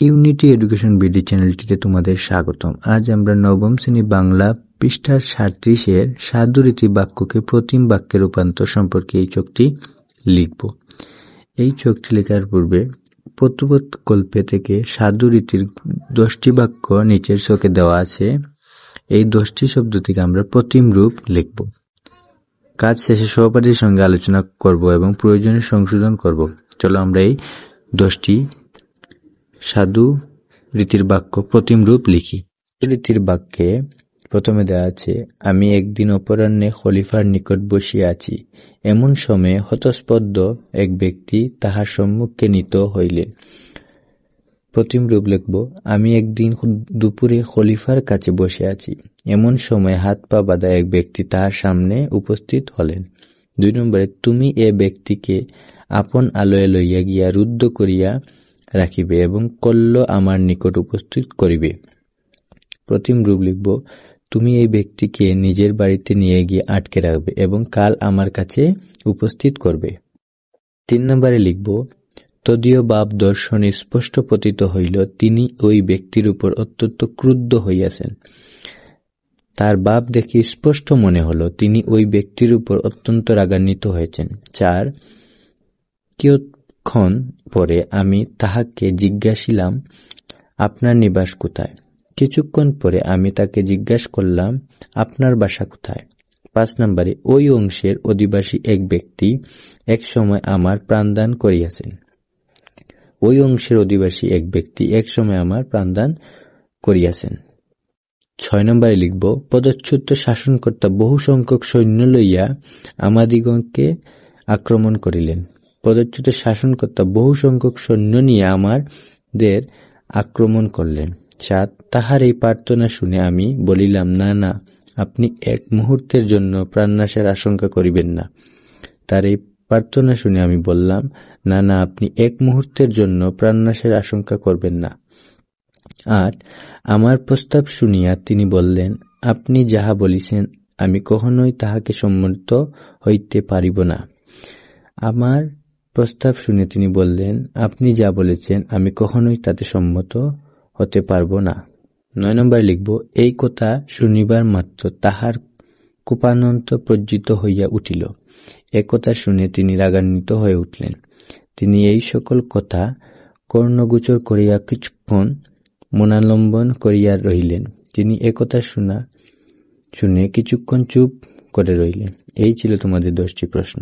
Unity education BD চ্যানেলটিতে তোমাদের স্বাগতম। আজ আমরা নবম শ্রেণী বাংলা পৃষ্ঠা 37-এর সাধুরীতি বাক্যকে প্রতিম বাক্যে রূপান্তর সম্পর্কে এই চোখটি লিখব। এই চোখটি লেখার পূর্বে পত্রবোধ গল্পে থেকে সাধুরীতির 10টি বাক্য নিচের চোখে দেওয়া আছে। এই 10টি শব্দ থেকে আমরা প্রতিম রূপ লিখব। কাজ শেষে সহপাঠীর সঙ্গে আলোচনা করব এবং প্রয়োজনে সংশোধন করব। চলো আমরা এই 10টি সাধু রীতির বাক্য প্রতিম রূপ লিখি। রীতির বাক্যে প্রথমে দেওয়া আছে, আমি একদিন অপরাহ্নে খলিফার নিকট বসিয়া আছি, এমন সময়ে হতস্পর্ধ এক ব্যক্তি তাহার সম্মুখে নীত হইলেন। প্রতিম রূপ লিখব, আমি একদিন দুপুরে খলিফার কাছে বসে আছি, এমন সময় হাত পা বাঁধা এক ব্যক্তি তাহার সামনে উপস্থিত হলেন। 2 নম্বরে, তুমি এ ব্যক্তিকে আপন আলয়ে লইয়া গিয়া রুদ্ধ করিয়া রাখিবে এবং কল্য আমার নিকট উপস্থিত করিবে। প্রতিম রূপ লিখব, তুমি এই ব্যক্তিকে নিজের বাড়িতে নিয়ে গিয়ে আটকে রাখবে এবং কাল আমার কাছে উপস্থিত করবে। 3 নম্বরে লিখব, তদীয় বাপ দর্শনে স্পষ্ট প্রতীত হইল তিনি ওই ব্যক্তির উপর অত্যন্ত ক্রুদ্ধ হইয়াছেন। তার বাপ দেখে স্পষ্ট মনে হলো তিনি ওই ব্যক্তির উপর অত্যন্ত রাগান্বিত হয়েছেন। 4, কিয়ৎক্ষণ পরে আমি তাহাকে জিজ্ঞাসিলাম, আপনার নিবাস কোথায়? কিছুক্ষণ পরে আমি তাকে জিজ্ঞাসা করলাম, আপনার বাসা কোথায়? 5 নম্বরে, ওই অংশের অধিবাসী এক ব্যক্তি এক সময় আমার প্রাণদান করিয়াছেন। ওই অংশের অধিবাসী এক ব্যক্তি এক সময় আমার প্রাণদান করিয়াছেন। 6 নম্বরে লিখব, পদচ্যুত শাসনকর্তা বহু সংখ্যক সৈন্য লইয়া আমাদিগকে আক্রমণ করিলেন। পদচ্যুত শাসনকর্তা বহু সংখ্যক সৈন্য নিয়ে আমাদের আক্রমণ করলেন। 7, তাহার এই প্রার্থনা শুনে আমি বলিলাম, না না, আপনি এক মুহূর্তের জন্য প্রাণনাশের আশঙ্কা করিবেন না। তার এই প্রার্থনা শুনে আমি বললাম, না না, আপনি এক মুহূর্তের জন্য প্রাণনাশের আশঙ্কা করবেন না। 8, আমার প্রস্তাব শুনিয়া তিনি বললেন, আপনি যাহা বলিছেন আমি কখনোই তাহাকে সম্মত হইতে পারিব না। আমার প্রস্তাব শুনে তিনি বললেন, আপনি যা বলেছেন আমি কখনোই তাতে সম্মত হতে পারব না। 9 নম্বর লিখব, এই কথা শুনিবার মাত্র তাহার কোপানন্ত প্রজ্জিত হইয়া উঠিল। একথা শুনে তিনি রাগান্বিত হয়ে উঠলেন। তিনি এই সকল কথা কর্ণগোচর করিয়া কিছুক্ষণ মনালম্বন করিয়া রহিলেন। তিনি একথা শুনে কিছুক্ষণ চুপ করে রইলেন। এই ছিল তোমাদের 10টি প্রশ্ন।